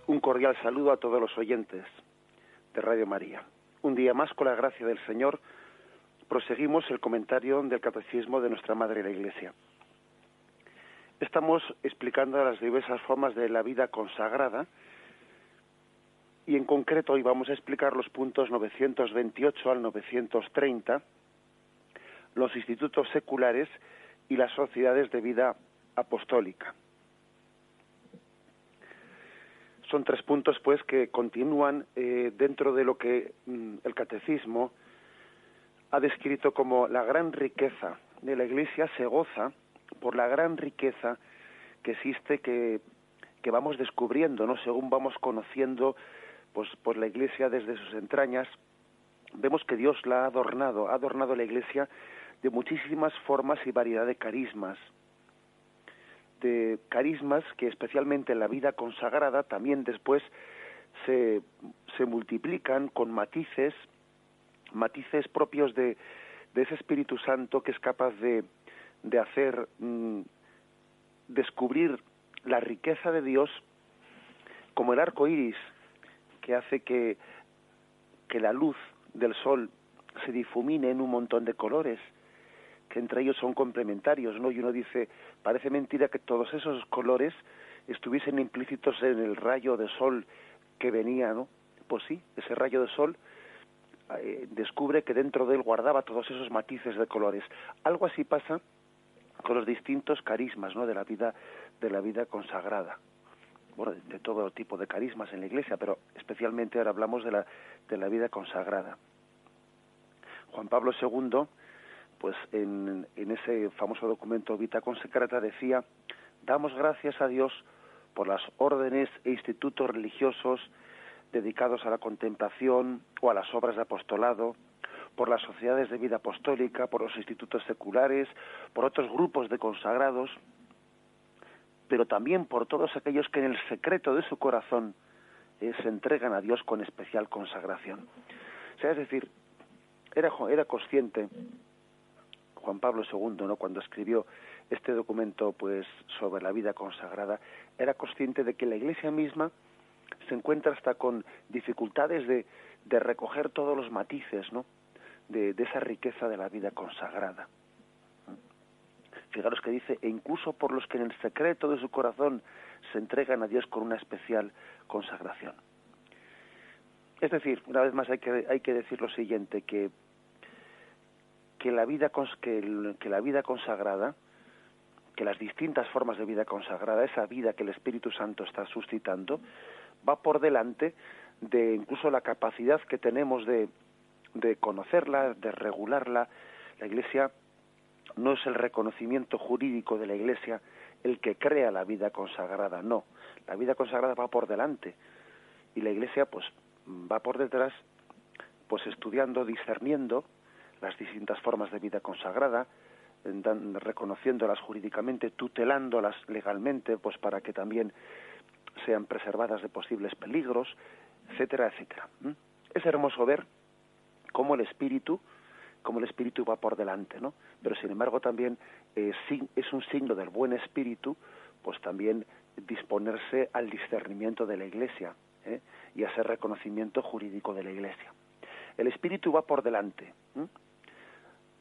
Un cordial saludo a todos los oyentes de Radio María. Un día más, con la gracia del Señor, proseguimos el comentario del Catecismo de nuestra Madre la Iglesia. Estamos explicando las diversas formas de la vida consagrada y en concreto hoy vamos a explicar los puntos 928 al 930, los institutos seculares y las sociedades de vida apostólica. Son 3 puntos, pues, que continúan dentro de lo que el Catecismo ha descrito como la gran riqueza de la Iglesia. Se goza por la gran riqueza que existe, que vamos descubriendo, ¿no? Según vamos conociendo, pues la Iglesia desde sus entrañas, vemos que Dios la ha adornado la Iglesia de muchísimas formas y variedad de carismas. De carismas que especialmente en la vida consagrada también después se multiplican con matices propios de ese Espíritu Santo que es capaz de hacer descubrir la riqueza de Dios, como el arco iris, que hace que la luz del sol se difumine en un montón de colores, que entre ellos son complementarios, ¿no? Y uno dice, parece mentira que todos esos colores estuviesen implícitos en el rayo de sol que venía, ¿no? Pues sí, ese rayo de sol descubre que dentro de él guardaba todos esos matices de colores. Algo así pasa con los distintos carismas, ¿no? de la vida consagrada. Bueno, de todo tipo de carismas en la Iglesia, pero especialmente ahora hablamos de la vida consagrada. Juan Pablo II, pues en ese famoso documento Vita Consecrata decía: damos gracias a Dios por las órdenes e institutos religiosos dedicados a la contemplación o a las obras de apostolado, por las sociedades de vida apostólica, por los institutos seculares, por otros grupos de consagrados, pero también por todos aquellos que en el secreto de su corazón se entregan a Dios con especial consagración. O sea, es decir, era consciente Juan Pablo II, ¿no?, cuando escribió este documento, pues, sobre la vida consagrada, era consciente de que la Iglesia misma se encuentra hasta con dificultades de recoger todos los matices, ¿no?, de esa riqueza de la vida consagrada. Fijaros que dice: e incluso por los que en el secreto de su corazón se entregan a Dios con una especial consagración. Es decir, una vez más hay que decir lo siguiente, que la vida consagrada, que las distintas formas de vida consagrada, esa vida que el Espíritu Santo está suscitando, va por delante de incluso la capacidad que tenemos de conocerla, de regularla. La Iglesia no es el reconocimiento jurídico de la Iglesia el que crea la vida consagrada, no. La vida consagrada va por delante y la Iglesia pues va por detrás, pues estudiando, discerniendo las distintas formas de vida consagrada, reconociéndolas jurídicamente, tutelándolas legalmente, pues para que también sean preservadas de posibles peligros, etcétera, etcétera. Es hermoso ver cómo el Espíritu va por delante, ¿no? Pero sin embargo también es un signo del buen Espíritu, pues también disponerse al discernimiento de la Iglesia, y a ese reconocimiento jurídico de la Iglesia. El Espíritu va por delante,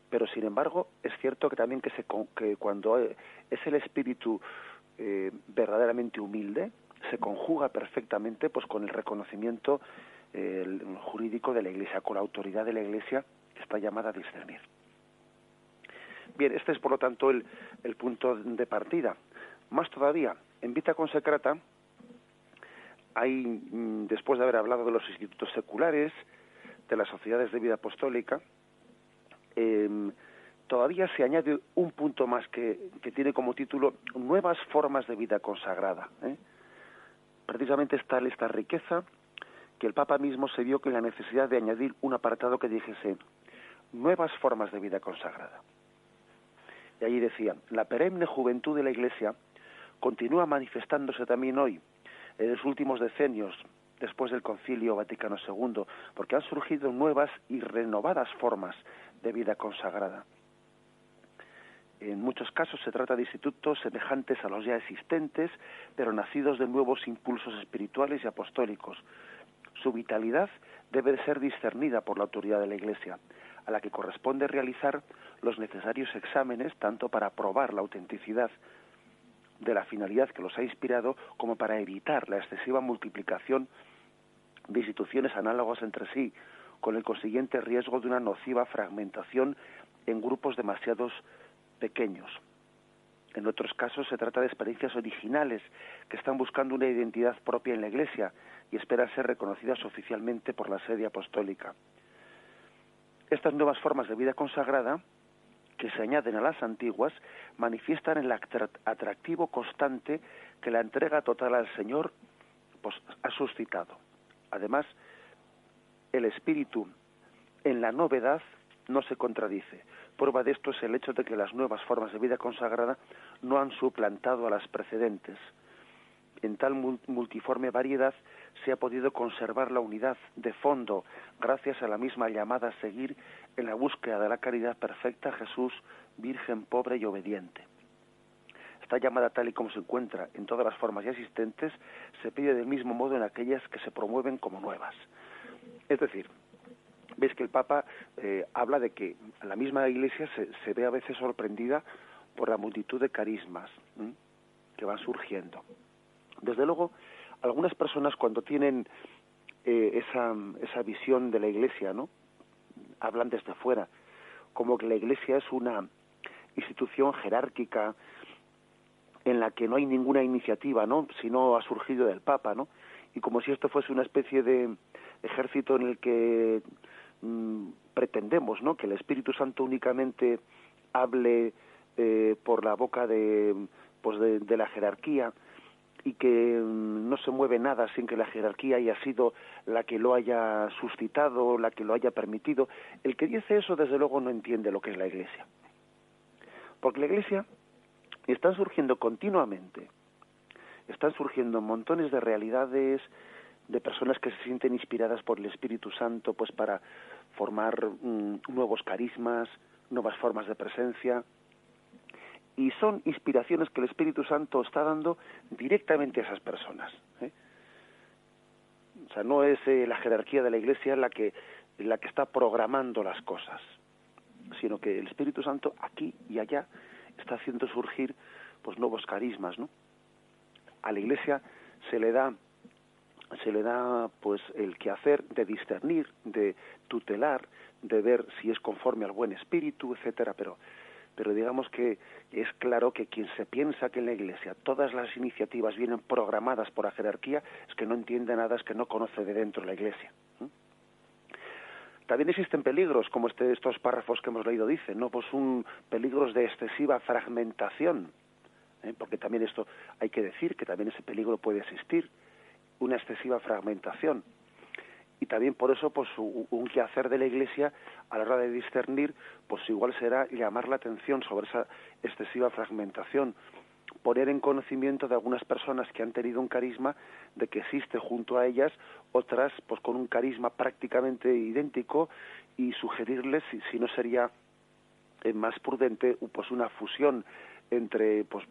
pero sin embargo es cierto que también que cuando es el Espíritu verdaderamente humilde, se conjuga perfectamente pues con el reconocimiento jurídico de la Iglesia, con la autoridad de la Iglesia que está llamada a discernir. Bien, este es por lo tanto el punto de partida. Más todavía, en Vita Consecrata hay, después de haber hablado de los institutos seculares, de las sociedades de vida apostólica, todavía se añade un punto más que tiene como título Nuevas formas de vida consagrada. Precisamente es tal esta riqueza que el Papa mismo se vio con la necesidad de añadir un apartado que dijese Nuevas formas de vida consagrada. Y allí decía: la perenne juventud de la Iglesia continúa manifestándose también hoy, en los últimos decenios, después del Concilio Vaticano II, porque han surgido nuevas y renovadas formas de vida consagrada. En muchos casos se trata de institutos semejantes a los ya existentes, pero nacidos de nuevos impulsos espirituales y apostólicos. Su vitalidad debe de ser discernida por la autoridad de la Iglesia, a la que corresponde realizar los necesarios exámenes tanto para probar la autenticidad de la finalidad que los ha inspirado como para evitar la excesiva multiplicación de instituciones análogas entre sí, con el consiguiente riesgo de una nociva fragmentación en grupos demasiados pequeños. En otros casos se trata de experiencias originales que están buscando una identidad propia en la Iglesia y esperan ser reconocidas oficialmente por la sede apostólica. Estas nuevas formas de vida consagrada, que se añaden a las antiguas, manifiestan el atractivo constante que la entrega total al Señor pues, ha suscitado. Además, el espíritu en la novedad no se contradice. Prueba de esto es el hecho de que las nuevas formas de vida consagrada no han suplantado a las precedentes. En tal multiforme variedad se ha podido conservar la unidad de fondo gracias a la misma llamada a seguir en la búsqueda de la caridad perfecta a Jesús, virgen, pobre y obediente. Esta llamada, tal y como se encuentra en todas las formas ya existentes, se pide del mismo modo en aquellas que se promueven como nuevas. Es decir, ves que el Papa habla de que la misma Iglesia se ve a veces sorprendida por la multitud de carismas que van surgiendo. Desde luego, algunas personas cuando tienen esa visión de la Iglesia, ¿no?, hablan desde fuera, como que la Iglesia es una institución jerárquica en la que no hay ninguna iniciativa, ¿no?, sino ha surgido del Papa, ¿no?, y como si esto fuese una especie de ejército en el que pretendemos, ¿no?, que el Espíritu Santo únicamente hable por la boca de la jerarquía, y que no se mueve nada sin que la jerarquía haya sido la que lo haya suscitado, la que lo haya permitido. El que dice eso, desde luego, no entiende lo que es la Iglesia. Porque la Iglesia está surgiendo continuamente, están surgiendo montones de realidades, de personas que se sienten inspiradas por el Espíritu Santo, pues para formar nuevos carismas, nuevas formas de presencia. Y son inspiraciones que el Espíritu Santo está dando directamente a esas personas. O sea, no es la jerarquía de la Iglesia la que está programando las cosas, sino que el Espíritu Santo aquí y allá está haciendo surgir pues nuevos carismas, ¿no? A la Iglesia se le da pues el quehacer de discernir, de tutelar, de ver si es conforme al buen espíritu, etcétera, pero digamos que es claro que quien se piensa que en la Iglesia todas las iniciativas vienen programadas por la jerarquía es que no entiende nada, es que no conoce de dentro la Iglesia. También existen peligros, como estos párrafos que hemos leído dicen, ¿no? Pues peligros de excesiva fragmentación, porque también esto hay que decir que también ese peligro puede existir, una excesiva fragmentación. Y también por eso pues un quehacer de la Iglesia a la hora de discernir pues igual será llamar la atención sobre esa excesiva fragmentación, poner en conocimiento de algunas personas que han tenido un carisma de que existe junto a ellas otras pues con un carisma prácticamente idéntico y sugerirles si no sería más prudente pues una fusión entre, pues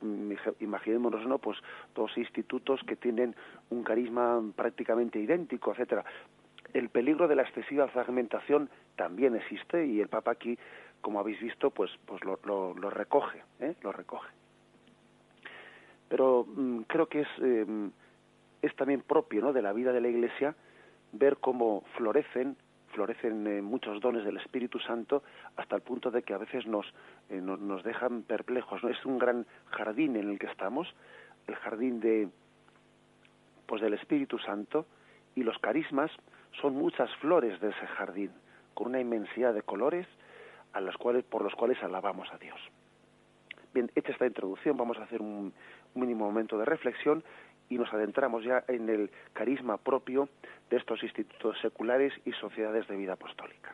imaginémonos, ¿no?, pues dos institutos que tienen un carisma prácticamente idéntico, etcétera. El peligro de la excesiva fragmentación también existe y el Papa aquí, como habéis visto, pues lo recoge, lo recoge. Pero creo que es también propio, ¿no?, de la vida de la Iglesia ver cómo florecen muchos dones del Espíritu Santo hasta el punto de que a veces nos dejan perplejos, ¿no? Es un gran jardín en el que estamos, el jardín del Espíritu Santo, y los carismas son muchas flores de ese jardín, con una inmensidad de colores por los cuales alabamos a Dios. Bien, hecha esta introducción, vamos a hacer un mínimo momento de reflexión y nos adentramos ya en el carisma propio de estos institutos seculares y sociedades de vida apostólica.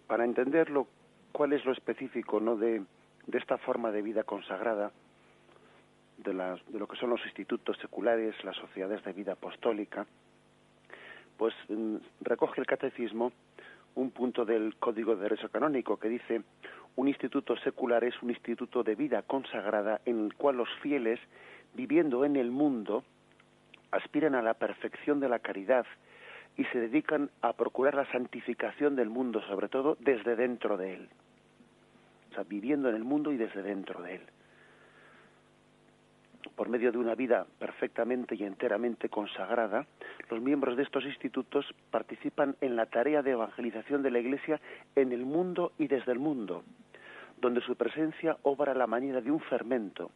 para entenderlo, cuál es lo específico, ¿no?, de esta forma de vida consagrada, de lo que son los institutos seculares, las sociedades de vida apostólica, pues recoge el Catecismo un punto del Código de Derecho Canónico que dice: un instituto secular es un instituto de vida consagrada en el cual los fieles, viviendo en el mundo, aspiran a la perfección de la caridad y se dedican a procurar la santificación del mundo, sobre todo desde dentro de él. O sea, viviendo en el mundo y desde dentro de él. Por medio de una vida perfectamente y enteramente consagrada, los miembros de estos institutos participan en la tarea de evangelización de la Iglesia en el mundo y desde el mundo, donde su presencia obra a la manera de un fermento.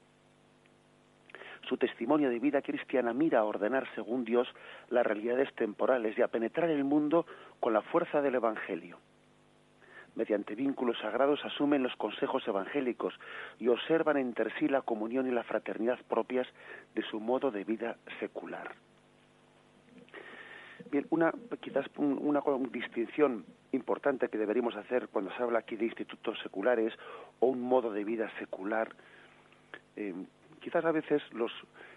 Su testimonio de vida cristiana mira a ordenar según Dios las realidades temporales y a penetrar el mundo con la fuerza del Evangelio. Mediante vínculos sagrados asumen los consejos evangélicos y observan entre sí la comunión y la fraternidad propias de su modo de vida secular. Bien, quizás una distinción importante que deberíamos hacer cuando se habla aquí de institutos seculares o un modo de vida secular, quizás a veces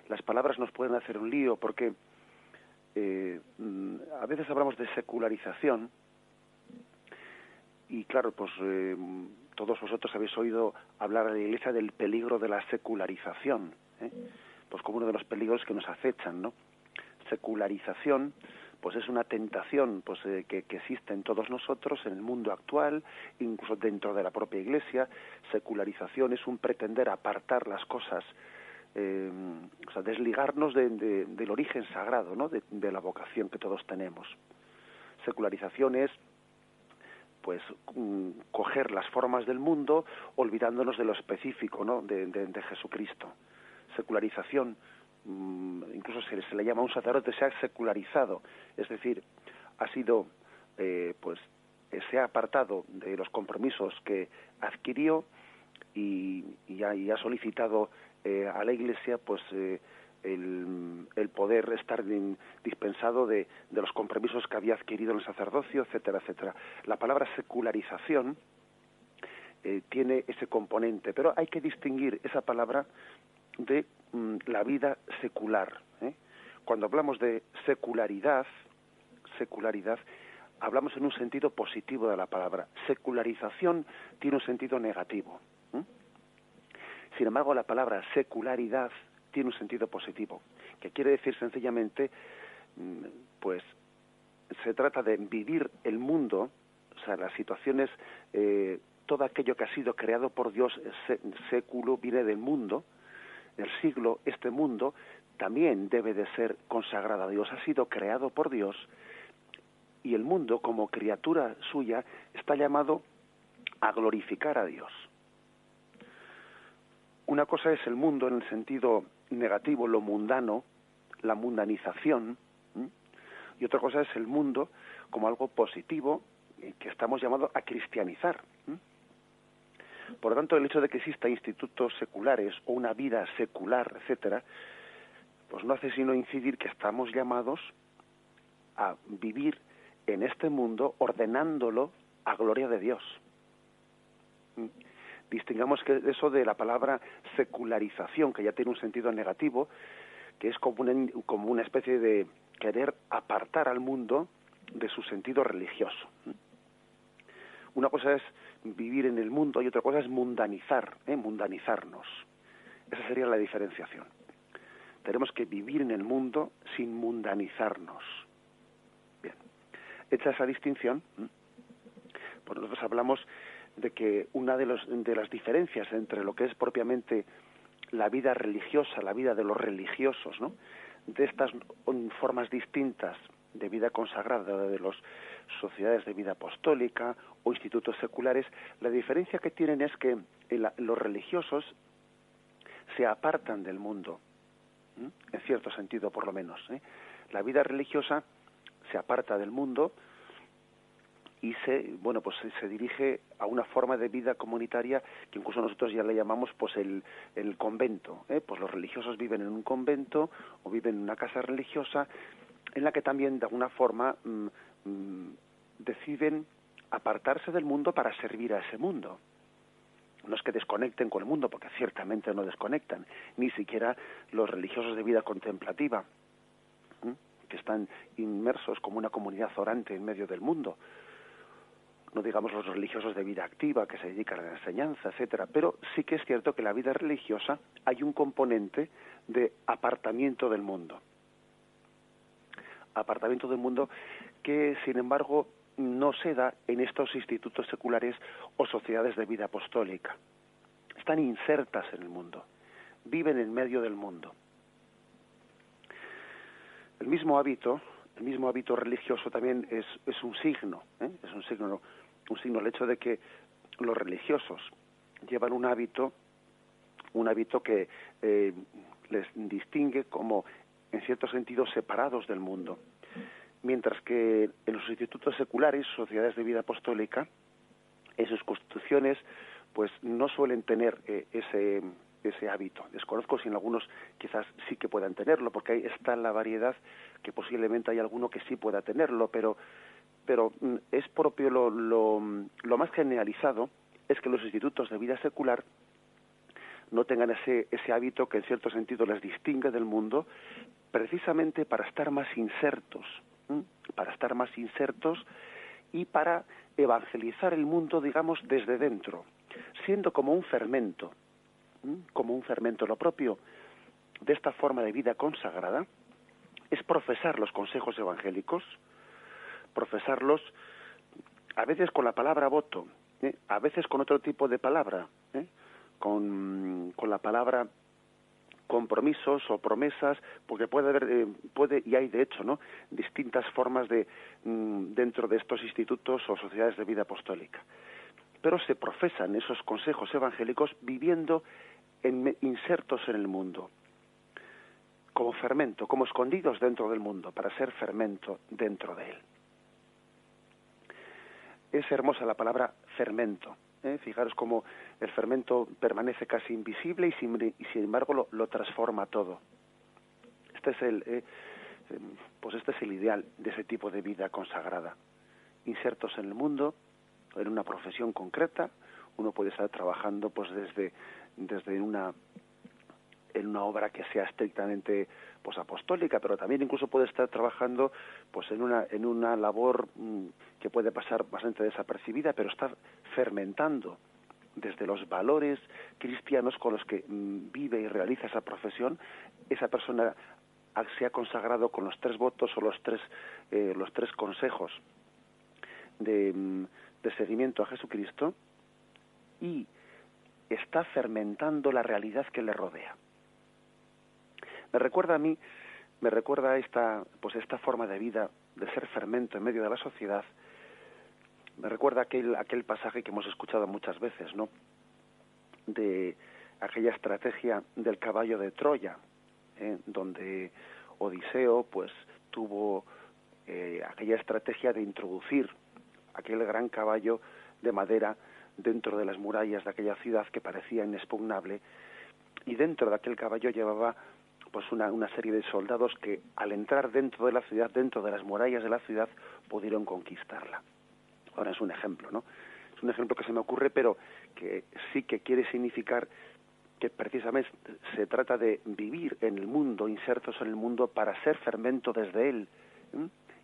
las palabras nos pueden hacer un lío porque a veces hablamos de secularización. Y claro, pues todos vosotros habéis oído hablar a la Iglesia del peligro de la secularización, pues como uno de los peligros que nos acechan, ¿no? Secularización, pues es una tentación pues que existe en todos nosotros, en el mundo actual, incluso dentro de la propia Iglesia. Secularización es un pretender apartar las cosas, o sea, desligarnos del origen sagrado, ¿no?, de la vocación que todos tenemos. Secularización es pues coger las formas del mundo olvidándonos de lo específico, ¿no?, de Jesucristo. Secularización, incluso se le llama a un sacerdote, se ha secularizado, es decir, ha sido, se ha apartado de los compromisos que adquirió y ha solicitado a la Iglesia, pues el poder estar dispensado de los compromisos que había adquirido en el sacerdocio, etcétera, etcétera. La palabra secularización tiene ese componente, pero hay que distinguir esa palabra de la vida secular. Cuando hablamos de secularidad, hablamos en un sentido positivo de la palabra. Secularización tiene un sentido negativo. Sin embargo, la palabra secularidad tiene un sentido positivo, que quiere decir sencillamente, pues se trata de vivir el mundo, o sea, las situaciones, todo aquello que ha sido creado por Dios, século, viene del mundo, el siglo, este mundo también debe de ser consagrado a Dios, ha sido creado por Dios, y el mundo, como criatura suya, está llamado a glorificar a Dios. Una cosa es el mundo en el sentido negativo, lo mundano, la mundanización, y otra cosa es el mundo como algo positivo que estamos llamados a cristianizar. Por lo tanto, el hecho de que exista institutos seculares o una vida secular, etcétera, pues no hace sino incidir que estamos llamados a vivir en este mundo ordenándolo a gloria de Dios. Distingamos que eso de la palabra secularización, que ya tiene un sentido negativo, que es como una especie de querer apartar al mundo de su sentido religioso. Una cosa es vivir en el mundo y otra cosa es mundanizar, mundanizarnos. Esa sería la diferenciación. Tenemos que vivir en el mundo sin mundanizarnos. Bien, hecha esa distinción, pues nosotros hablamos de que una de las diferencias entre lo que es propiamente la vida religiosa, la vida de los religiosos, ¿no?, de estas formas distintas de vida consagrada de las sociedades de vida apostólica o institutos seculares, la diferencia que tienen es que los religiosos se apartan del mundo, en cierto sentido por lo menos. La vida religiosa se aparta del mundo y se dirige a una forma de vida comunitaria que incluso nosotros ya le llamamos pues el convento. Pues los religiosos viven en un convento o viven en una casa religiosa en la que también de alguna forma deciden apartarse del mundo para servir a ese mundo. No es que desconecten con el mundo, porque ciertamente no desconectan, ni siquiera los religiosos de vida contemplativa, que están inmersos como una comunidad orante en medio del mundo. No digamos los religiosos de vida activa, que se dedican a la enseñanza, etcétera. Pero sí que es cierto que en la vida religiosa hay un componente de apartamiento del mundo. Apartamiento del mundo que, sin embargo, no se da en estos institutos seculares o sociedades de vida apostólica. Están insertas en el mundo, viven en medio del mundo. El mismo hábito religioso también es un signo, es un signo el hecho de que los religiosos llevan un hábito que les distingue como, en cierto sentido, separados del mundo. Mientras que en los institutos seculares, sociedades de vida apostólica, en sus constituciones, pues no suelen tener ese hábito. Desconozco si en algunos quizás sí que puedan tenerlo, porque ahí está la variedad, que posiblemente hay alguno que sí pueda tenerlo, pero es propio lo más generalizado es que los institutos de vida secular no tengan ese hábito que en cierto sentido les distingue del mundo, precisamente para estar más insertos y para evangelizar el mundo, digamos, desde dentro, siendo como un fermento. Lo propio de esta forma de vida consagrada es profesar los consejos evangélicos, profesarlos a veces con la palabra voto, a veces con otro tipo de palabra, con la palabra compromisos o promesas, porque puede haber, y hay de hecho, ¿no?, distintas formas de dentro de estos institutos o sociedades de vida apostólica. Pero se profesan esos consejos evangélicos viviendo insertos en el mundo, como fermento, como escondidos dentro del mundo, para ser fermento dentro de él. Es hermosa la palabra fermento. Fijaros cómo el fermento permanece casi invisible y sin embargo lo transforma todo. Este es el ideal de ese tipo de vida consagrada. Insertos en el mundo, en una profesión concreta. Uno puede estar trabajando pues desde una obra que sea estrictamente pues apostólica, pero también incluso puede estar trabajando pues en una labor que puede pasar bastante desapercibida, pero está fermentando desde los valores cristianos con los que vive y realiza esa profesión. Esa persona se ha consagrado con los 3 votos o los tres consejos de seguimiento a Jesucristo y está fermentando la realidad que le rodea. Me recuerda esta forma de vida, de ser fermento en medio de la sociedad. Me recuerda aquel pasaje que hemos escuchado muchas veces, ¿no?, de aquella estrategia del caballo de Troya, donde Odiseo pues tuvo aquella estrategia de introducir aquel gran caballo de madera dentro de las murallas de aquella ciudad que parecía inexpugnable, y dentro de aquel caballo llevaba pues una serie de soldados que al entrar dentro de la ciudad, dentro de las murallas de la ciudad, pudieron conquistarla. Ahora es un ejemplo, ¿no? Es un ejemplo que se me ocurre, pero que sí que quiere significar que precisamente se trata de vivir en el mundo, insertos en el mundo, para ser fermento desde él,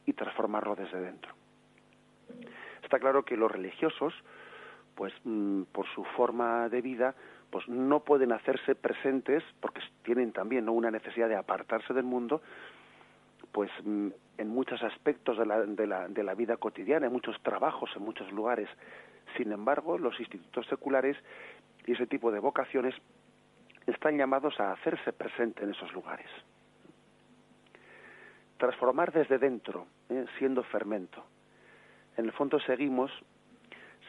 y transformarlo desde dentro. Está claro que los religiosos, pues por su forma de vida, pues no pueden hacerse presentes, porque tienen también, ¿no?, una necesidad de apartarse del mundo, pues en muchos aspectos de la vida cotidiana, en muchos trabajos, en muchos lugares. Sin embargo, los institutos seculares y ese tipo de vocaciones están llamados a hacerse presente en esos lugares. Transformar desde dentro, siendo fermento. En el fondo seguimos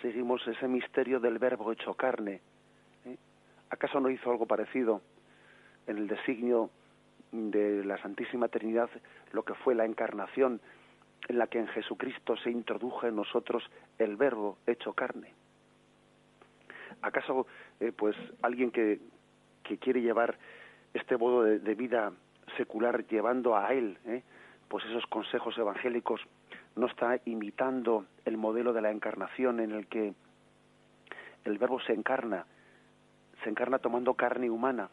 ese misterio del Verbo hecho carne. ¿Acaso no hizo algo parecido en el designio de la Santísima Trinidad, lo que fue la encarnación, en la que en Jesucristo se introdujo en nosotros el Verbo hecho carne? ¿Acaso pues alguien que quiere llevar este modo de vida secular llevando a él pues esos consejos evangélicos, no está imitando el modelo de la encarnación en el que el Verbo se encarna tomando carne humana,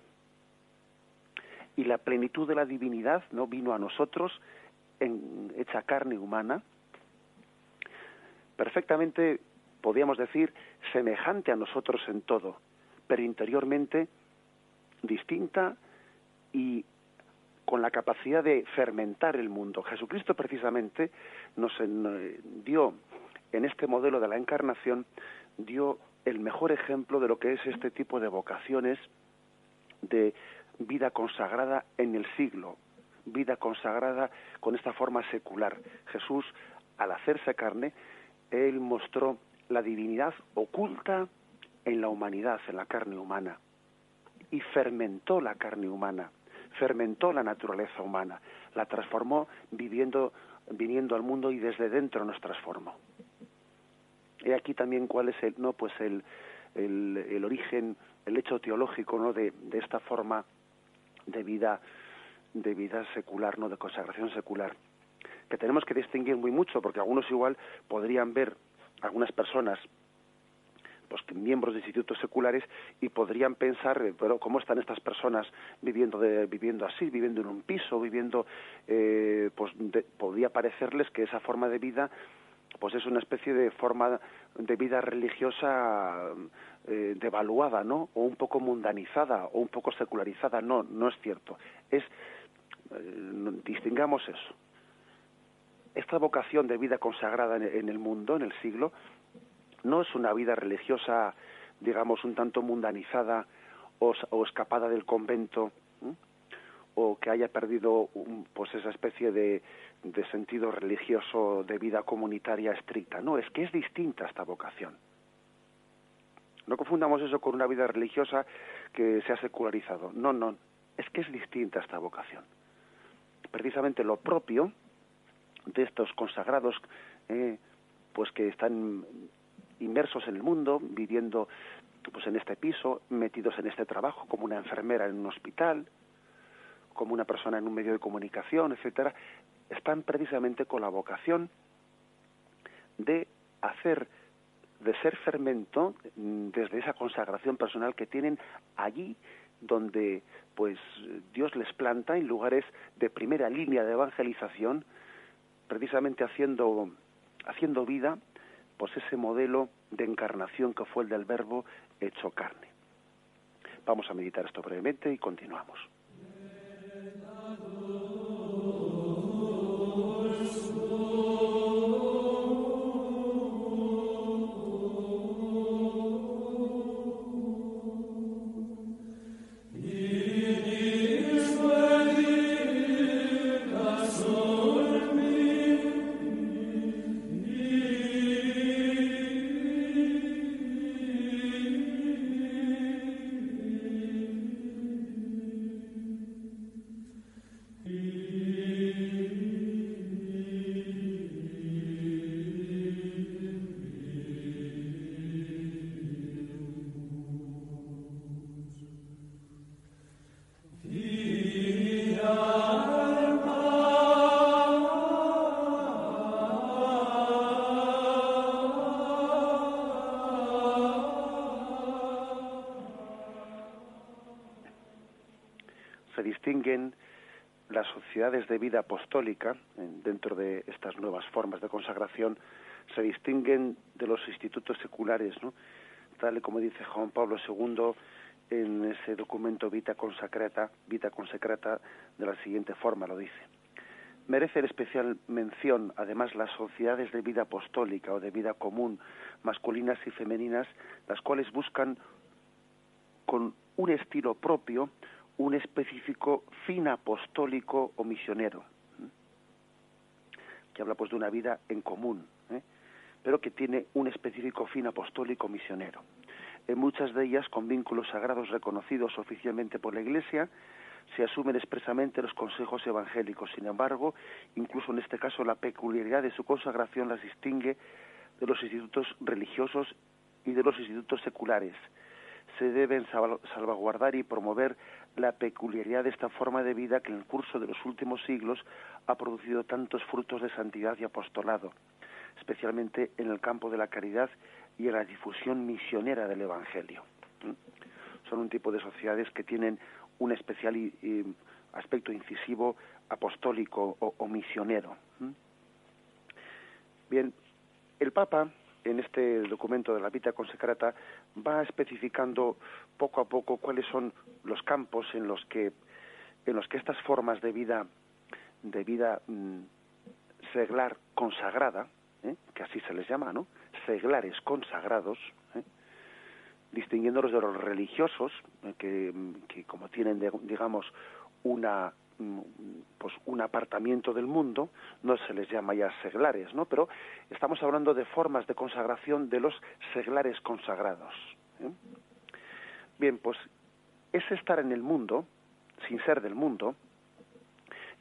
y la plenitud de la divinidad no vino a nosotros hecha carne humana, perfectamente, podríamos decir, semejante a nosotros en todo, pero interiormente distinta y con la capacidad de fermentar el mundo. Jesucristo precisamente nos dio, en este modelo de la encarnación, dio el mejor ejemplo de lo que es este tipo de vocaciones de vida consagrada en el siglo, vida consagrada con esta forma secular. Jesús, al hacerse carne, él mostró la divinidad oculta en la humanidad, en la carne humana, y fermentó la carne humana, fermentó la naturaleza humana, la transformó viniendo al mundo y desde dentro nos transformó. He aquí también cuál es el origen, el hecho teológico, ¿no?, de esta forma de vida secular, ¿no?, de consagración secular, que tenemos que distinguir muy mucho, porque algunos igual podrían ver, algunas personas, pues miembros de institutos seculares, y podrían pensar, pero ¿cómo están estas personas viviendo así, viviendo en un piso, podría parecerles que esa forma de vida pues es una especie de forma de vida religiosa devaluada, ¿no?, o un poco mundanizada, o un poco secularizada. No es cierto. Distingamos eso. Esta vocación de vida consagrada en el mundo, en el siglo, no es una vida religiosa, digamos, un tanto mundanizada o escapada del convento, o que haya perdido pues esa especie de sentido religioso de vida comunitaria estricta. No, es que es distinta esta vocación. No confundamos eso con una vida religiosa que se ha secularizado. No, es que es distinta esta vocación. Precisamente lo propio de estos consagrados, pues que están inmersos en el mundo, viviendo pues en este piso, metidos en este trabajo, como una enfermera en un hospital, como una persona en un medio de comunicación, etcétera, están precisamente con la vocación de ser fermento desde esa consagración personal que tienen allí donde pues Dios les planta, en lugares de primera línea de evangelización, precisamente haciendo vida pues ese modelo de encarnación que fue el del Verbo hecho carne. Vamos a meditar esto brevemente y continuamos. Se distinguen las sociedades de vida apostólica, dentro de estas nuevas formas de consagración, se distinguen de los institutos seculares, ¿no?, tal y como dice Juan Pablo II en ese documento Vita Consecrata, de la siguiente forma lo dice: merecen especial mención, además, las sociedades de vida apostólica o de vida común, masculinas y femeninas, las cuales buscan con un estilo propio un específico fin apostólico o misionero, que habla pues de una vida en común, pero que tiene un específico fin apostólico misionero. En muchas de ellas, con vínculos sagrados reconocidos oficialmente por la Iglesia, se asumen expresamente los consejos evangélicos. Sin embargo, incluso en este caso, la peculiaridad de su consagración las distingue de los institutos religiosos y de los institutos seculares. Se deben salvaguardar y promover la peculiaridad de esta forma de vida que en el curso de los últimos siglos ha producido tantos frutos de santidad y apostolado, especialmente en el campo de la caridad y en la difusión misionera del Evangelio. Son un tipo de sociedades que tienen un especial aspecto incisivo, apostólico o misionero. Bien, el Papa, en este documento de la Vita Consecrata, va especificando poco a poco cuáles son los campos en los que estas formas de vida seglar consagrada, que así se les llama, ¿no? Seglares consagrados, distinguiéndolos de los religiosos, que como tienen, digamos, un apartamiento del mundo, no se les llama ya seglares, ¿no? Pero estamos hablando de formas de consagración de los seglares consagrados. Bien, pues ese estar en el mundo, sin ser del mundo,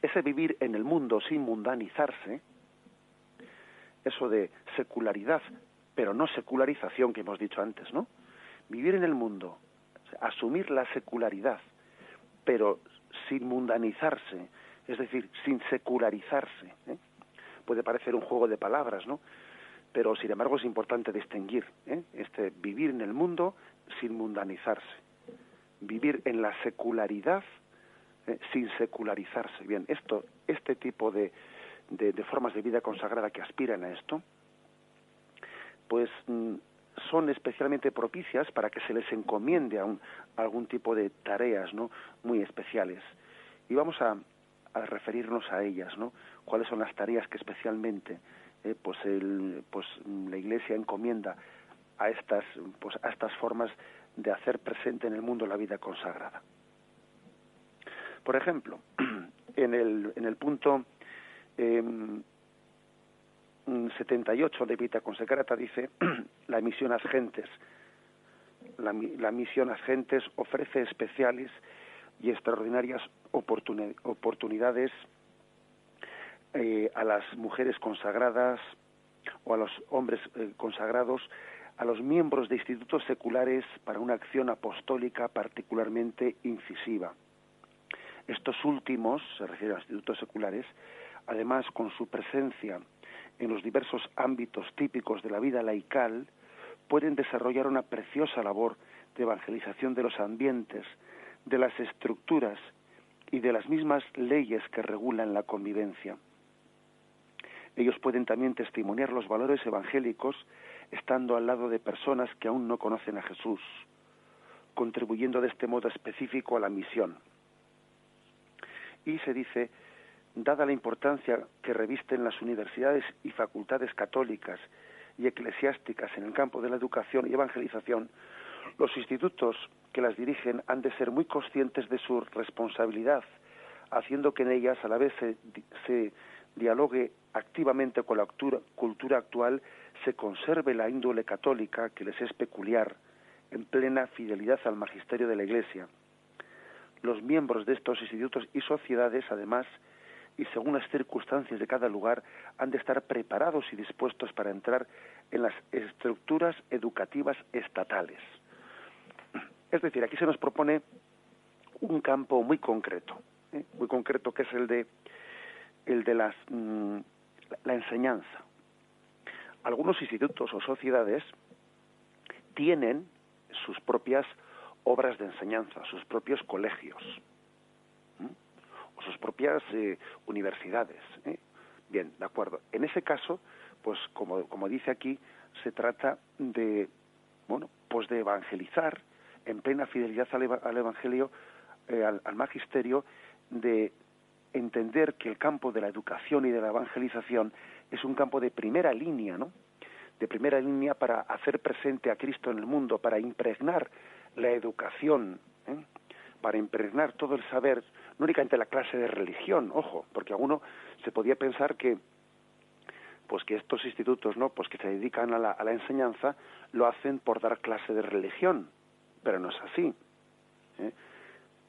ese vivir en el mundo sin mundanizarse, eso de secularidad, pero no secularización que hemos dicho antes, ¿no? Vivir en el mundo, asumir la secularidad, pero sin mundanizarse, es decir, sin secularizarse. Puede parecer un juego de palabras, ¿no? Pero sin embargo es importante distinguir, este vivir en el mundo sin mundanizarse, vivir en la secularidad sin secularizarse. Bien, este tipo de formas de vida consagrada que aspiran a esto, pues son especialmente propicias para que se les encomiende a algún tipo de tareas, ¿no?, muy especiales. Y vamos a referirnos a ellas, ¿no? Cuáles son las tareas que especialmente la Iglesia encomienda a estas formas de hacer presente en el mundo la vida consagrada. Por ejemplo, en el punto 78 de Vita Consecrata dice: la misión a gentes. La misión a gentes ofrece especiales y extraordinarias oportunidades a las mujeres consagradas o a los hombres consagrados, a los miembros de institutos seculares para una acción apostólica particularmente incisiva. Estos últimos, se refiere a los institutos seculares, además con su presencia en los diversos ámbitos típicos de la vida laical, pueden desarrollar una preciosa labor de evangelización de los ambientes, de las estructuras y de las mismas leyes que regulan la convivencia. Ellos pueden también testimoniar los valores evangélicos estando al lado de personas que aún no conocen a Jesús, contribuyendo de este modo específico a la misión. Y se dice: dada la importancia que revisten las universidades y facultades católicas y eclesiásticas en el campo de la educación y evangelización, los institutos que las dirigen han de ser muy conscientes de su responsabilidad, haciendo que en ellas a la vez se dialogue activamente con la cultura actual, se conserve la índole católica que les es peculiar, en plena fidelidad al magisterio de la Iglesia. Los miembros de estos institutos y sociedades, además, y según las circunstancias de cada lugar, han de estar preparados y dispuestos para entrar en las estructuras educativas estatales. Es decir, aquí se nos propone un campo muy concreto, que es el de la enseñanza. Algunos institutos o sociedades tienen sus propias obras de enseñanza, sus propios colegios, o sus propias universidades. Bien, de acuerdo. En ese caso, pues como dice aquí, se trata de evangelizar en plena fidelidad al Evangelio, al magisterio, de entender que el campo de la educación y de la evangelización es un campo de primera línea, ¿no? De primera línea para hacer presente a Cristo en el mundo, para impregnar la educación, para impregnar todo el saber, no únicamente la clase de religión, ojo, porque alguno se podía pensar que estos institutos, ¿no?, pues que se dedican a la enseñanza, lo hacen por dar clase de religión, pero no es así.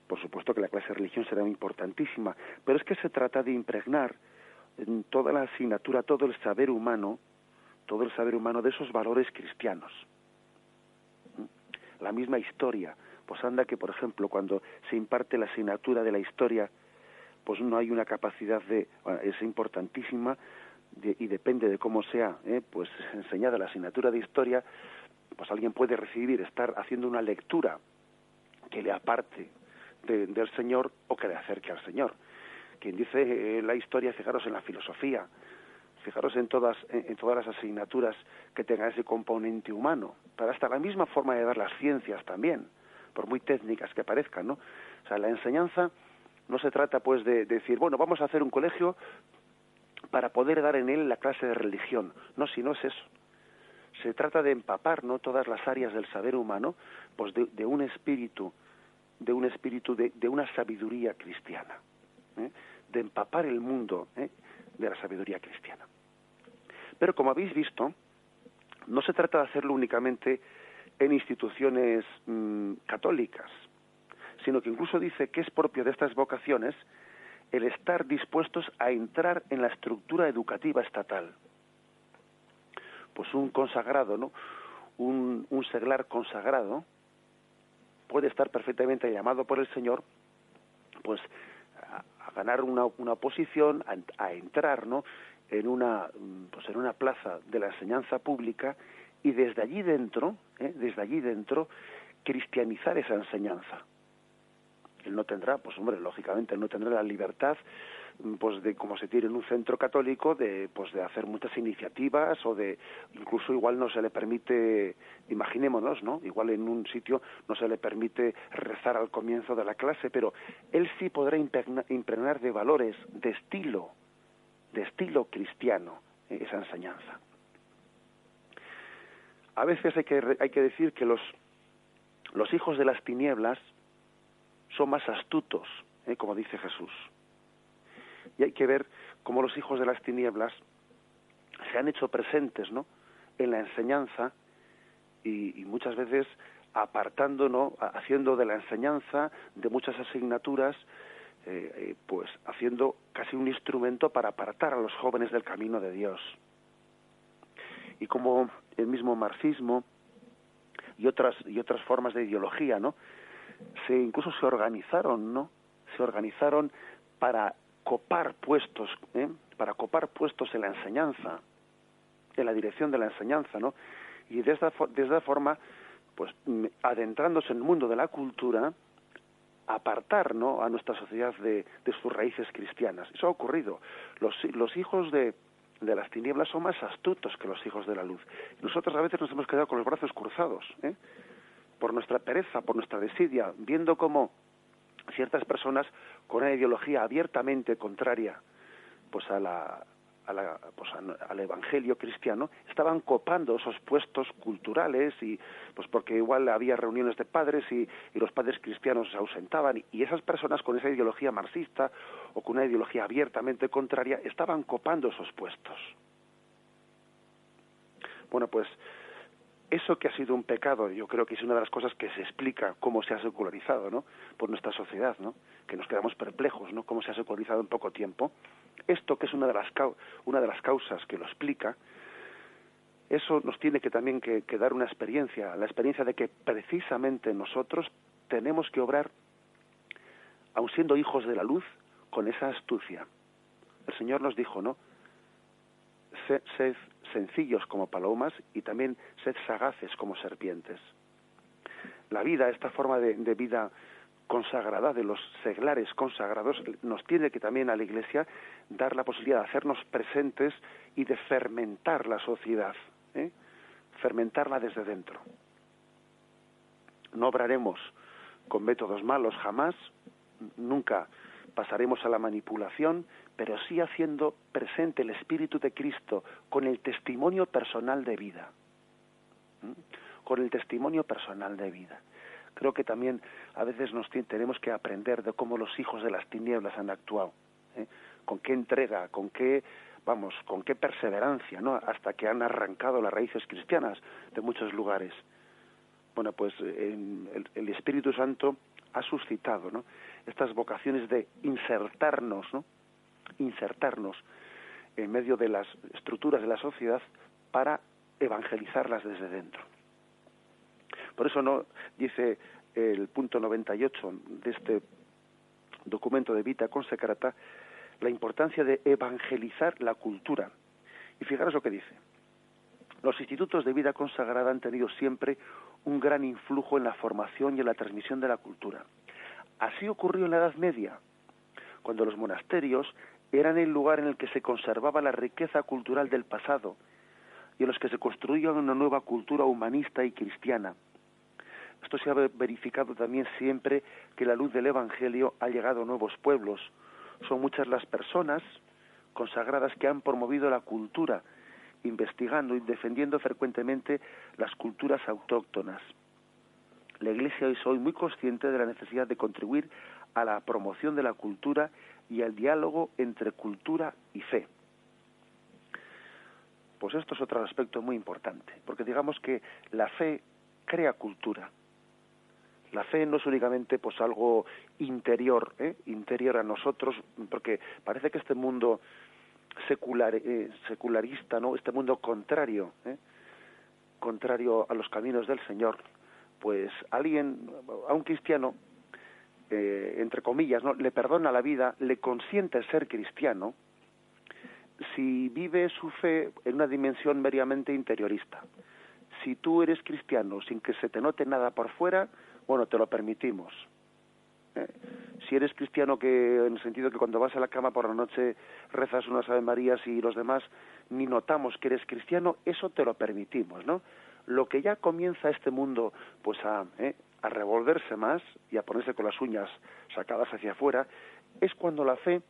Por supuesto que la clase de religión será importantísima, pero es que se trata de impregnar en toda la asignatura, todo el saber humano de esos valores cristianos. La misma historia, pues anda que, por ejemplo, cuando se imparte la asignatura de la historia, pues no hay una capacidad es importantísima y depende de cómo sea pues enseñada la asignatura de historia, pues alguien puede estar haciendo una lectura que le aparte del Señor o que le acerque al Señor. Quien dice la historia, fijaros en la filosofía, fijaros en todas las asignaturas que tengan ese componente humano, para hasta la misma forma de dar las ciencias también, por muy técnicas que parezcan, ¿no? O sea, la enseñanza no se trata pues de decir, bueno, vamos a hacer un colegio para poder dar en él la clase de religión. No, si no es eso. Se trata de empapar, ¿no?, todas las áreas del saber humano, pues de un espíritu, de una sabiduría cristiana, de empapar el mundo de la sabiduría cristiana. Pero como habéis visto, no se trata de hacerlo únicamente en instituciones católicas, sino que incluso dice que es propio de estas vocaciones el estar dispuestos a entrar en la estructura educativa estatal. Pues un consagrado, ¿no?, un seglar consagrado puede estar perfectamente llamado por el Señor, pues a ganar una posición, a entrar, ¿no?, en una plaza de la enseñanza pública, y desde allí dentro cristianizar esa enseñanza. Él no tendrá, pues hombre, lógicamente él no tendrá la libertad, pues de, como se tiene en un centro católico, de hacer muchas iniciativas, o de incluso igual no se le permite, imaginémonos, ¿no?, igual en un sitio no se le permite rezar al comienzo de la clase, pero él sí podrá impregnar de valores, de estilo cristiano esa enseñanza. A veces hay que decir que los hijos de las tinieblas son más astutos, como dice Jesús. Y hay que ver cómo los hijos de las tinieblas se han hecho presentes, ¿no?, en la enseñanza, y muchas veces apartando, ¿no?, haciendo de la enseñanza, de muchas asignaturas, pues haciendo casi un instrumento para apartar a los jóvenes del camino de Dios. Y como el mismo marxismo y otras formas de ideología, ¿no?, incluso se organizaron, ¿no?, para copar puestos, en la enseñanza, en la dirección de la enseñanza, ¿no? Y de esta forma, pues adentrándose en el mundo de la cultura, apartar, ¿no?, a nuestra sociedad de sus raíces cristianas. Eso ha ocurrido. Los hijos de las tinieblas son más astutos que los hijos de la luz. Nosotros a veces nos hemos quedado con los brazos cruzados, por nuestra pereza, por nuestra desidia, viendo cómo ciertas personas con una ideología abiertamente contraria pues al evangelio cristiano estaban copando esos puestos culturales, y pues porque igual había reuniones de padres y los padres cristianos se ausentaban, y esas personas con esa ideología marxista o con una ideología abiertamente contraria estaban copando esos puestos. Bueno, pues eso que ha sido un pecado, yo creo que es una de las cosas que se explica cómo se ha secularizado, ¿no?, por nuestra sociedad, ¿no?, que nos quedamos perplejos, ¿no?, cómo se ha secularizado en poco tiempo. Esto, que es una de las causas que lo explica, eso nos tiene que también que dar una experiencia, la experiencia de que precisamente nosotros tenemos que obrar, aun siendo hijos de la luz, con esa astucia. El Señor nos dijo, ¿no?, sed sencillos como palomas y también sed sagaces como serpientes. La vida, esta forma de vida consagrada, de los seglares consagrados, nos tiene que también a la Iglesia dar la posibilidad de hacernos presentes y de fermentar la sociedad, fermentarla desde dentro. No obraremos con métodos malos jamás, nunca pasaremos a la manipulación, pero sí haciendo presente el Espíritu de Cristo con el testimonio personal de vida. Con el testimonio personal de vida. Creo que también a veces tenemos que aprender de cómo los hijos de las tinieblas han actuado, con qué entrega, con qué perseverancia, ¿no?, hasta que han arrancado las raíces cristianas de muchos lugares. Bueno, pues el Espíritu Santo ha suscitado, ¿no?, estas vocaciones de insertarnos en medio de las estructuras de la sociedad para evangelizarlas desde dentro. Por eso no dice el punto 98 de documento de Vita Consacrata, la importancia de evangelizar la cultura. Y fijaros lo que dice. Los institutos de vida consagrada han tenido siempre un gran influjo en la formación y en la transmisión de la cultura. Así ocurrió en la Edad Media, cuando los monasterios eran el lugar en el que se conservaba la riqueza cultural del pasado y en los que se construía una nueva cultura humanista y cristiana. Esto se ha verificado también siempre que la luz del Evangelio ha llegado a nuevos pueblos. Son muchas las personas consagradas que han promovido la cultura, investigando y defendiendo frecuentemente las culturas autóctonas. La Iglesia es hoy muy consciente de la necesidad de contribuir a la promoción de la cultura y al diálogo entre cultura y fe. Pues esto es otro aspecto muy importante, porque digamos que la fe crea cultura. La fe no es únicamente pues algo interior, interior a nosotros, porque parece que este mundo secularista, ¿no? Este mundo contrario a los caminos del Señor, pues a un cristiano, entre comillas, ¿no?, le perdona la vida, le consiente ser cristiano si vive su fe en una dimensión meramente interiorista. Si tú eres cristiano sin que se te note nada por fuera, bueno, te lo permitimos. Si eres cristiano que en el sentido que cuando vas a la cama por la noche rezas unas Ave Marías y los demás ni notamos que eres cristiano, eso te lo permitimos, ¿no? Lo que ya comienza este mundo pues a revolverse más y a ponerse con las uñas sacadas hacia afuera es cuando la fe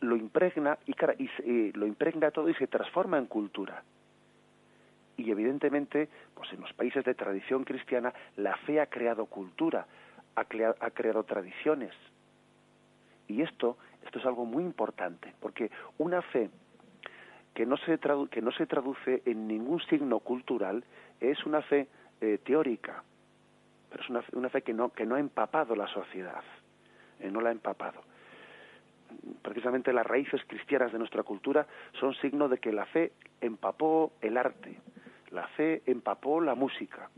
lo impregna y lo impregna todo y se transforma en cultura. Y evidentemente, pues en los países de tradición cristiana, la fe ha creado cultura, ha creado tradiciones. Y esto es algo muy importante, porque una fe que no se traduce en ningún signo cultural es una fe teórica, pero es una fe que no ha empapado la sociedad, no la ha empapado. Precisamente las raíces cristianas de nuestra cultura son signo de que la fe empapó el arte, la fe empapó la música,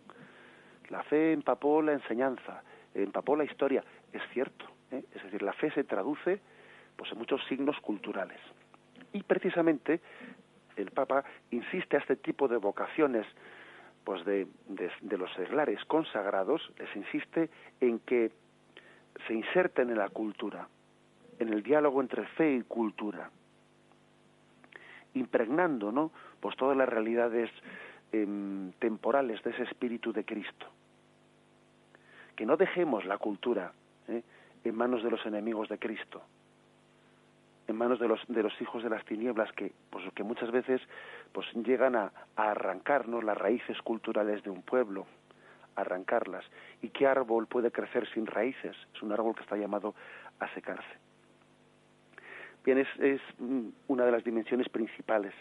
la fe empapó la enseñanza, empapó la historia. Es cierto, es decir, la fe se traduce pues en muchos signos culturales. Y precisamente el Papa insiste a este tipo de vocaciones pues de los seglares consagrados, les insiste en que se inserten en la cultura, en el diálogo entre fe y cultura, impregnando, ¿no?, pues todas las realidades temporales de ese espíritu de Cristo. Que no dejemos la cultura en manos de los enemigos de Cristo, en manos de los hijos de las tinieblas que muchas veces pues llegan a arrancarnos las raíces culturales de un pueblo, a arrancarlas. ¿Y qué árbol puede crecer sin raíces? Es un árbol que está llamado a secarse. Bien, es una de las dimensiones principales.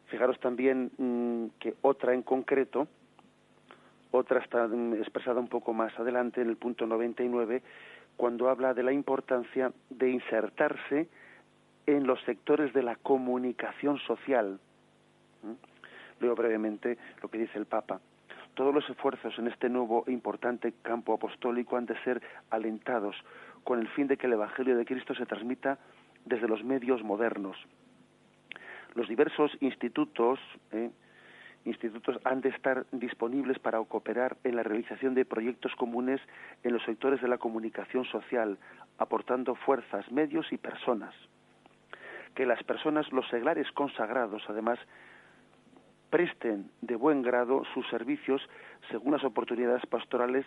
Fijaros también que otra en concreto, otra está expresada un poco más adelante en el punto 99, cuando habla de la importancia de insertarse en los sectores de la comunicación social. Leo brevemente lo que dice el Papa. Todos los esfuerzos en este nuevo e importante campo apostólico han de ser alentados con el fin de que el Evangelio de Cristo se transmita desde los medios modernos. Los diversos institutos han de estar disponibles para cooperar en la realización de proyectos comunes en los sectores de la comunicación social, aportando fuerzas, medios y personas. Que las personas, los seglares consagrados, además, presten de buen grado sus servicios según las oportunidades pastorales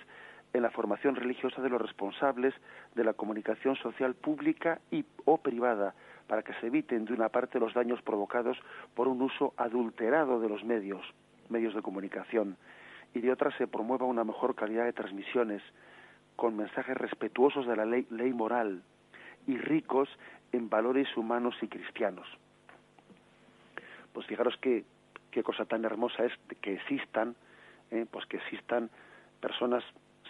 en la formación religiosa de los responsables de la comunicación social pública o privada, para que se eviten de una parte los daños provocados por un uso adulterado de los medios de comunicación, y de otra se promueva una mejor calidad de transmisiones, con mensajes respetuosos de la ley moral y ricos en valores humanos y cristianos. Pues fijaros qué cosa tan hermosa es que existan personas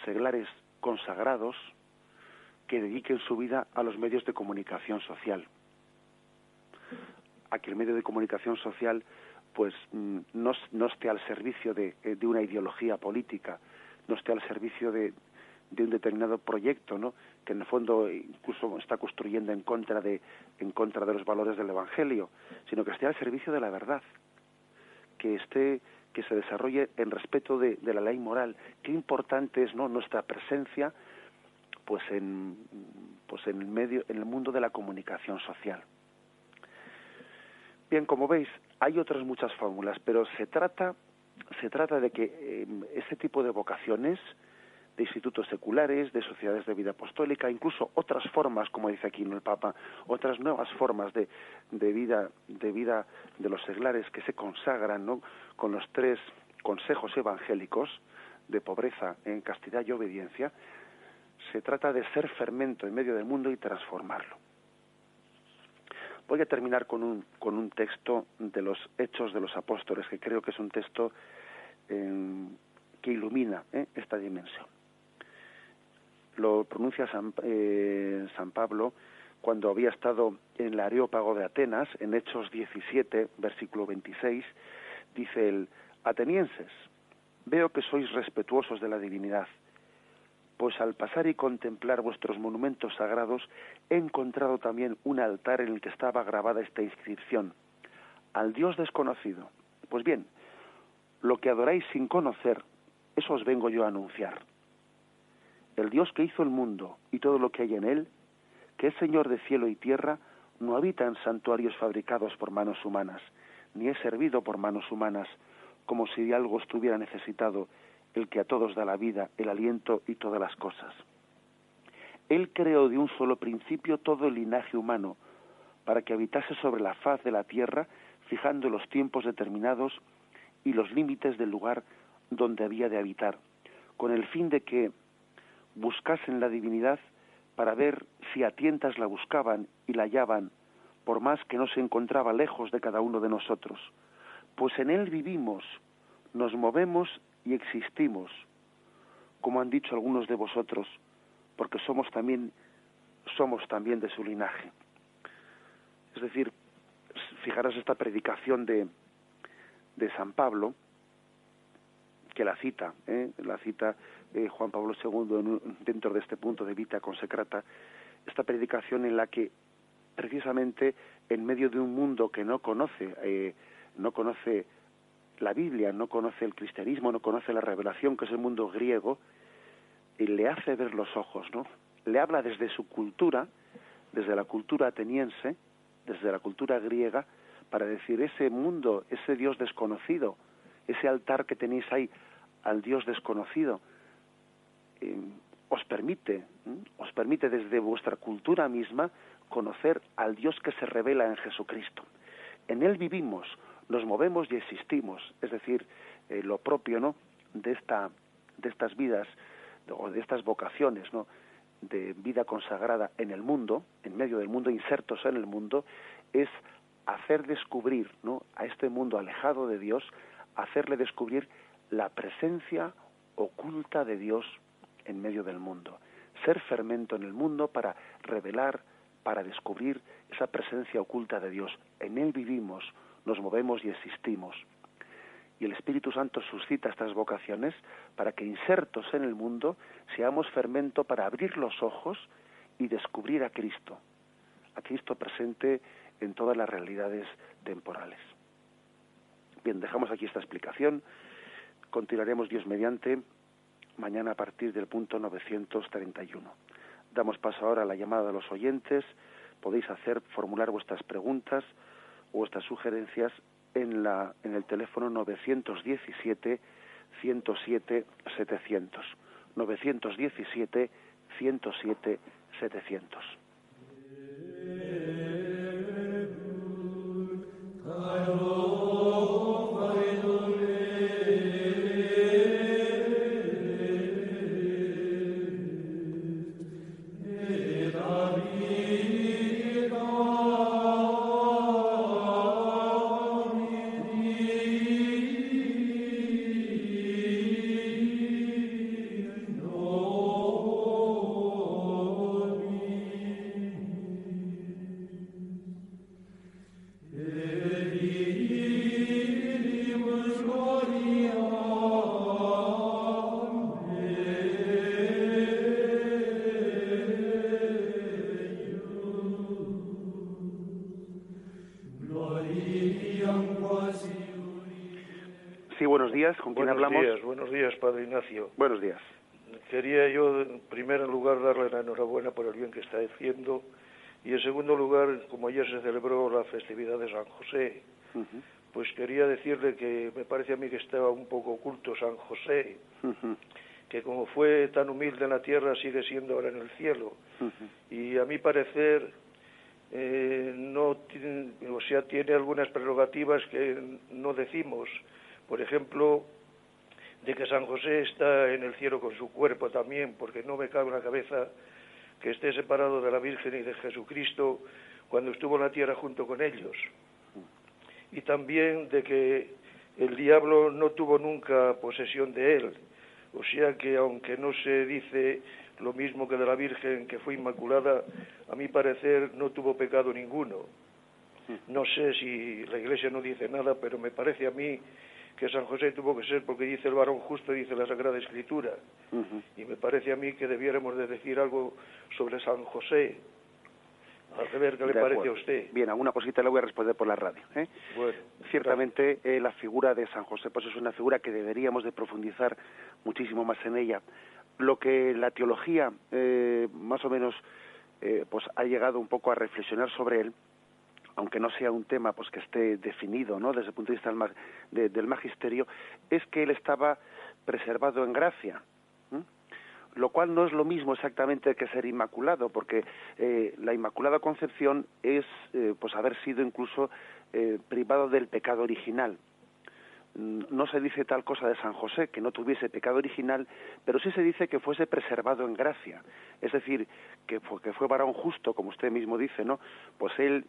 seglares consagrados que dediquen su vida a los medios de comunicación social. A que el medio de comunicación social pues no esté al servicio de una ideología política, no esté al servicio de de un determinado proyecto, ¿no?, que en el fondo incluso está construyendo en contra de los valores del Evangelio, sino que esté al servicio de la verdad, que se desarrolle en respeto de la ley moral. Qué importante es, ¿no?, nuestra presencia pues en el mundo de la comunicación social. Bien, como veis, hay otras muchas fórmulas, pero se trata de que este tipo de vocaciones, de institutos seculares, de sociedades de vida apostólica, incluso otras formas, como dice aquí el Papa, otras nuevas formas de vida de los seglares que se consagran, ¿no?, con los 3 consejos evangélicos de pobreza, castidad y obediencia. Se trata de ser fermento en medio del mundo y transformarlo. Voy a terminar con un texto de los Hechos de los Apóstoles, que creo que es un texto que ilumina esta dimensión. Lo pronuncia San Pablo cuando había estado en el Areópago de Atenas, en Hechos 17, versículo 26, dice él: atenienses, veo que sois respetuosos de la divinidad, pues al pasar y contemplar vuestros monumentos sagrados he encontrado también un altar en el que estaba grabada esta inscripción: al Dios desconocido. Pues bien, lo que adoráis sin conocer, eso os vengo yo a anunciar. El Dios que hizo el mundo y todo lo que hay en él, que es Señor de cielo y tierra, no habita en santuarios fabricados por manos humanas, ni es servido por manos humanas, como si de algo estuviera necesitado el que a todos da la vida, el aliento y todas las cosas. Él creó de un solo principio todo el linaje humano, para que habitase sobre la faz de la tierra, fijando los tiempos determinados y los límites del lugar donde había de habitar, con el fin de que buscasen la divinidad para ver si a tientas la buscaban y la hallaban, por más que no se encontraba lejos de cada uno de nosotros. Pues en él vivimos, nos movemos y existimos, como han dicho algunos de vosotros, porque somos también de su linaje. Es decir, fijaros esta predicación de San Pablo, que la cita Juan Pablo II dentro de este punto de Vita Consecrata, esta predicación en la que precisamente en medio de un mundo que no conoce la Biblia, no conoce el cristianismo, no conoce la revelación, que es el mundo griego, le hace ver los ojos, ¿no? Le habla desde su cultura, desde la cultura ateniense, desde la cultura griega, para decir: ese mundo, ese Dios desconocido, ese altar que tenéis ahí al Dios desconocido, os permite desde vuestra cultura misma conocer al Dios que se revela en Jesucristo. En él vivimos, nos movemos y existimos. Es decir, lo propio, ¿no?, de estas vidas o de estas vocaciones, ¿no?, de vida consagrada en el mundo, en medio del mundo, insertos en el mundo, es hacer descubrir, ¿no?, a este mundo alejado de Dios, hacerle descubrir la presencia oculta de Dios en medio del mundo. Ser fermento en el mundo para revelar, para descubrir esa presencia oculta de Dios. En él vivimos, nos movemos y existimos. Y el Espíritu Santo suscita estas vocaciones para que, insertos en el mundo, seamos fermento para abrir los ojos y descubrir a Cristo presente en todas las realidades temporales. Bien, dejamos aquí esta explicación. Continuaremos, Dios mediante, mañana a partir del punto 931. Damos paso ahora a la llamada de los oyentes. Podéis formular vuestras preguntas o vuestras sugerencias en el teléfono 917 107 700. 917 107 700. Sí, buenos días. ¿Con quién hablamos? Buenos días, Padre Ignacio. Buenos días. Quería yo, en primer lugar, darle la enhorabuena por el bien que está haciendo, y en segundo lugar, como ayer se celebró la festividad de San José, pues quería decirle que me parece a mí que estaba un poco oculto San José, que como fue tan humilde en la tierra, sigue siendo ahora en el cielo. Y a mi parecer, tiene algunas prerrogativas que no decimos. Por ejemplo, de que San José está en el cielo con su cuerpo también, porque no me cabe en la cabeza que esté separado de la Virgen y de Jesucristo cuando estuvo en la tierra junto con ellos. Y también de que el diablo no tuvo nunca posesión de él. O sea que, aunque no se dice lo mismo que de la Virgen, que fue inmaculada, a mi parecer no tuvo pecado ninguno. No sé si la Iglesia no dice nada, pero me parece a mí que San José tuvo que ser, porque dice el varón justo, dice la Sagrada Escritura. Y me parece a mí que debiéramos de decir algo sobre San José. A ver qué le parece a usted. Bien, alguna cosita le voy a responder por la radio. Bueno, ciertamente la figura de San José pues es una figura que deberíamos de profundizar muchísimo más en ella. Lo que la teología más o menos pues ha llegado un poco a reflexionar sobre él, aunque no sea un tema pues que esté definido, ¿no?, desde el punto de vista del magisterio, es que él estaba preservado en gracia, lo cual no es lo mismo exactamente que ser inmaculado, porque la Inmaculada Concepción es pues haber sido incluso privado del pecado original. No se dice tal cosa de San José, que no tuviese pecado original, pero sí se dice que fuese preservado en gracia, es decir, que fue varón justo, como usted mismo dice, ¿no? Pues él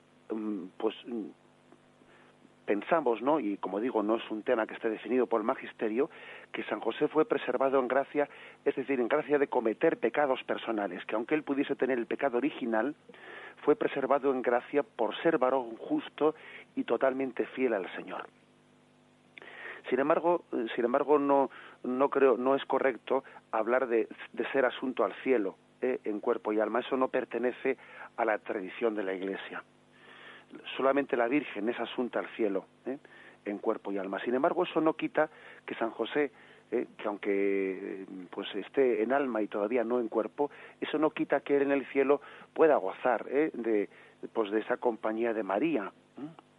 pensamos, ¿no?, y como digo, no es un tema que esté definido por el magisterio, que San José fue preservado en gracia, es decir, en gracia de cometer pecados personales, que aunque él pudiese tener el pecado original, fue preservado en gracia por ser varón justo y totalmente fiel al Señor. Sin embargo, no es correcto hablar de ser asunto al cielo, en cuerpo y alma. Eso no pertenece a la tradición de la Iglesia. Solamente la Virgen es asunta al cielo, en cuerpo y alma. Sin embargo, eso no quita que San José, que aunque pues esté en alma y todavía no en cuerpo, eso no quita que él en el cielo pueda gozar de esa compañía de María.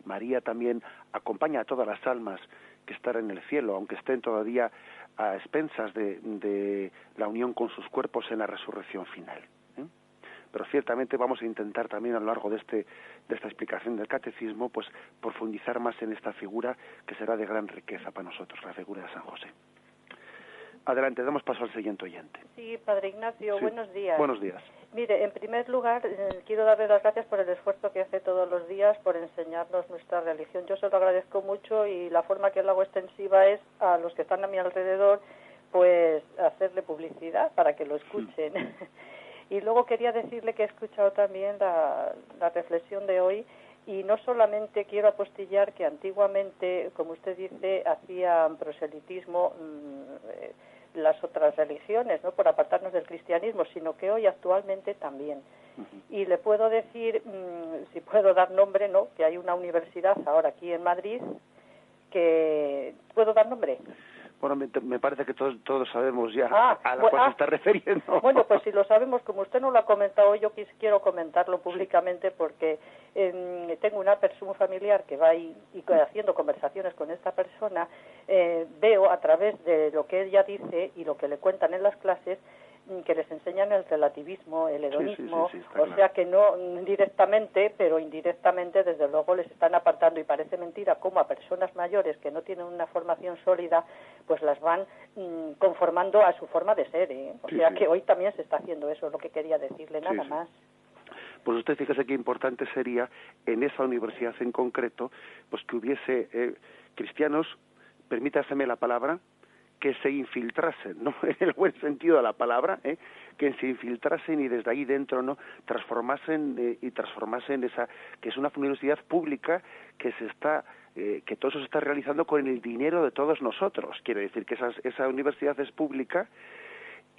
María también acompaña a todas las almas que están en el cielo, aunque estén todavía a expensas de la unión con sus cuerpos en la resurrección final. Pero ciertamente vamos a intentar también a lo largo de esta explicación del catecismo pues profundizar más en esta figura que será de gran riqueza para nosotros, la figura de San José. Adelante, damos paso al siguiente oyente. Sí, Padre Ignacio, sí. Buenos días. Buenos días. Mire, en primer lugar, quiero darle las gracias por el esfuerzo que hace todos los días por enseñarnos nuestra religión. Yo se lo agradezco mucho y la forma que lo hago extensiva es a los que están a mi alrededor, pues hacerle publicidad para que lo escuchen. Y luego quería decirle que he escuchado también la reflexión de hoy y no solamente quiero apostillar que antiguamente, como usted dice, hacían proselitismo las otras religiones, ¿no?, por apartarnos del cristianismo, sino que hoy actualmente también. Y le puedo decir, si puedo dar nombre, ¿no?, que hay una universidad ahora aquí en Madrid que... ¿Puedo dar nombre? Bueno, me parece que todos sabemos ya a la cual se está refiriendo. Bueno, pues si lo sabemos, como usted no lo ha comentado, yo quiero comentarlo públicamente porque tengo un familiar que va ahí y haciendo conversaciones con esta persona, veo a través de lo que ella dice y lo que le cuentan en las clases, que les enseñan el relativismo, el hedonismo, sí, o sea que no directamente, pero indirectamente, desde luego, les están apartando, y parece mentira cómo a personas mayores que no tienen una formación sólida, pues las van conformando a su forma de ser, O sea que hoy también se está haciendo eso, es lo que quería decirle, nada más. Pues usted fíjese qué importante sería en esa universidad en concreto, pues que hubiese cristianos, permítaseme la palabra, que se infiltrasen, ¿no?, en el buen sentido de la palabra, que se infiltrasen y desde ahí dentro, ¿no?, transformasen esa, que es una universidad pública que que todo eso se está realizando con el dinero de todos nosotros. Quiere decir que esa universidad es pública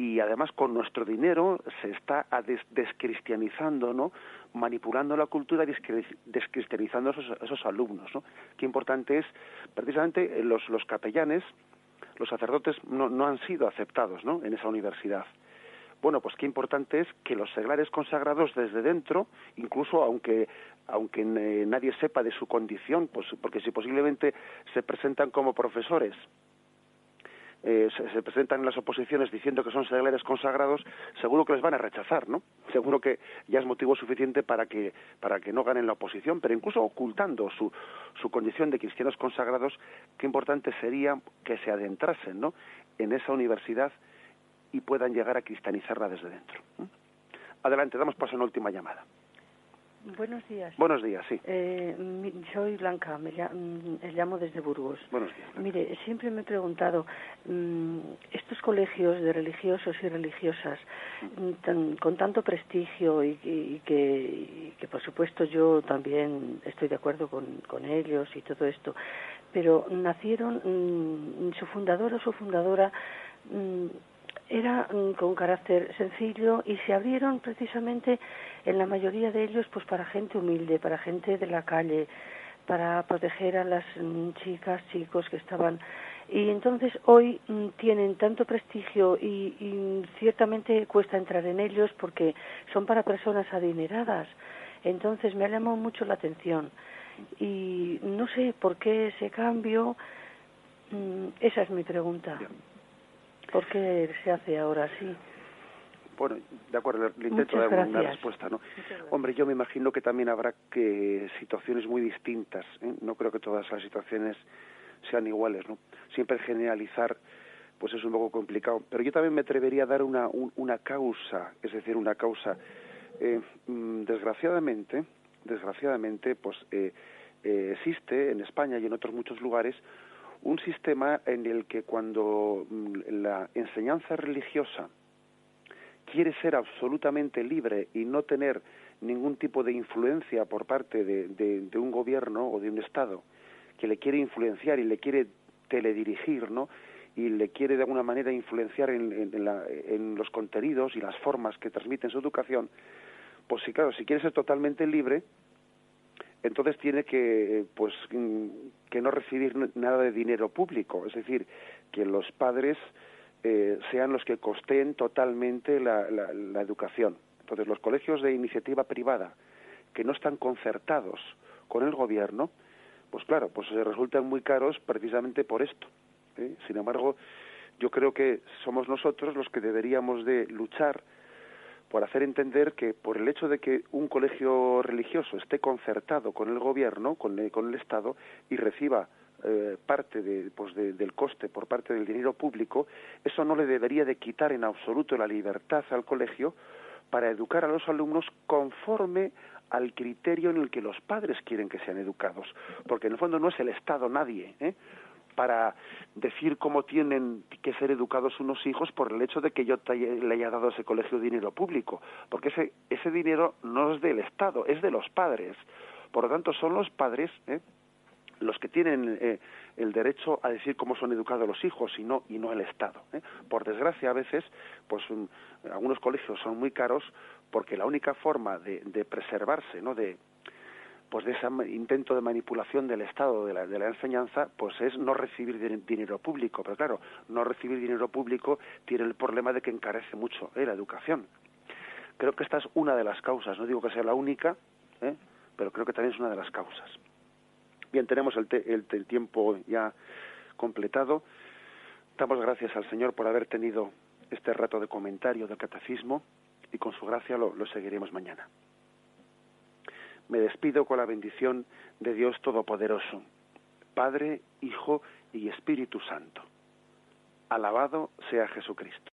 y además con nuestro dinero se está descristianizando, ¿no? Manipulando la cultura, descristianizando a esos alumnos, ¿no? Qué importante es, precisamente, los capellanes, los sacerdotes no han sido aceptados, ¿no? En esa universidad. Bueno, pues qué importante es que los seglares consagrados desde dentro, incluso aunque nadie sepa de su condición, pues porque si posiblemente se presentan como profesores, se presentan en las oposiciones diciendo que son seglares consagrados, seguro que les van a rechazar, ¿no? Seguro que ya es motivo suficiente para que no ganen la oposición, pero incluso ocultando su condición de cristianos consagrados, qué importante sería que se adentrasen, ¿no? En esa universidad y puedan llegar a cristianizarla desde dentro. Adelante, damos paso a una última llamada. Buenos días. Buenos días, sí. Soy Blanca, llamo desde Burgos. Buenos días, Blanca. Mire, siempre me he preguntado, estos colegios de religiosos y religiosas, con tanto prestigio y que por supuesto yo también estoy de acuerdo con ellos y todo esto, pero nacieron, su fundador o su fundadora era con carácter sencillo y se abrieron precisamente en la mayoría de ellos pues para gente humilde, para gente de la calle, para proteger a las chicas, chicos que estaban. Y entonces hoy tienen tanto prestigio y ciertamente cuesta entrar en ellos porque son para personas adineradas. Entonces me ha llamado mucho la atención y no sé por qué ese cambio. Esa es mi pregunta. ¿Por qué se hace ahora así? Bueno, de acuerdo, le intento dar una respuesta, ¿no? Hombre, yo me imagino que también habrá situaciones muy distintas, ¿eh? No creo que todas las situaciones sean iguales, ¿no? Siempre generalizar, pues es un poco complicado. Pero yo también me atrevería a dar una causa, es decir, una causa. Desgraciadamente, pues existe en España y en otros muchos lugares un sistema en el que cuando la enseñanza religiosa quiere ser absolutamente libre y no tener ningún tipo de influencia por parte de un gobierno o de un Estado que le quiere influenciar y le quiere teledirigir, ¿no? Y le quiere de alguna manera influenciar en los contenidos y las formas que transmiten su educación, pues sí, claro, si quiere ser totalmente libre, entonces tiene que no recibir nada de dinero público, es decir, que los padres sean los que costeen totalmente la educación. Entonces los colegios de iniciativa privada que no están concertados con el gobierno, pues claro, pues resultan muy caros precisamente por esto, ¿eh? Sin embargo, yo creo que somos nosotros los que deberíamos de luchar por hacer entender que por el hecho de que un colegio religioso esté concertado con el gobierno, con el Estado, y reciba parte del coste por parte del dinero público, eso no le debería de quitar en absoluto la libertad al colegio para educar a los alumnos conforme al criterio en el que los padres quieren que sean educados, porque en el fondo no es el Estado nadie, para decir cómo tienen que ser educados unos hijos por el hecho de que yo le haya dado a ese colegio dinero público, porque ese dinero no es del Estado, es de los padres. Por lo tanto, son los padres los que tienen el derecho a decir cómo son educados los hijos y no el Estado. Por desgracia, a veces, pues algunos colegios son muy caros porque la única forma de preservarse, ¿no?, de ese intento de manipulación del Estado de la enseñanza, pues es no recibir dinero público. Pero claro, no recibir dinero público tiene el problema de que encarece mucho la educación. Creo que esta es una de las causas, no digo que sea la única, pero creo que también es una de las causas. Bien, tenemos el tiempo ya completado. Damos gracias al Señor por haber tenido este rato de comentario del catecismo y con su gracia lo seguiremos mañana. Me despido con la bendición de Dios Todopoderoso, Padre, Hijo y Espíritu Santo. Alabado sea Jesucristo.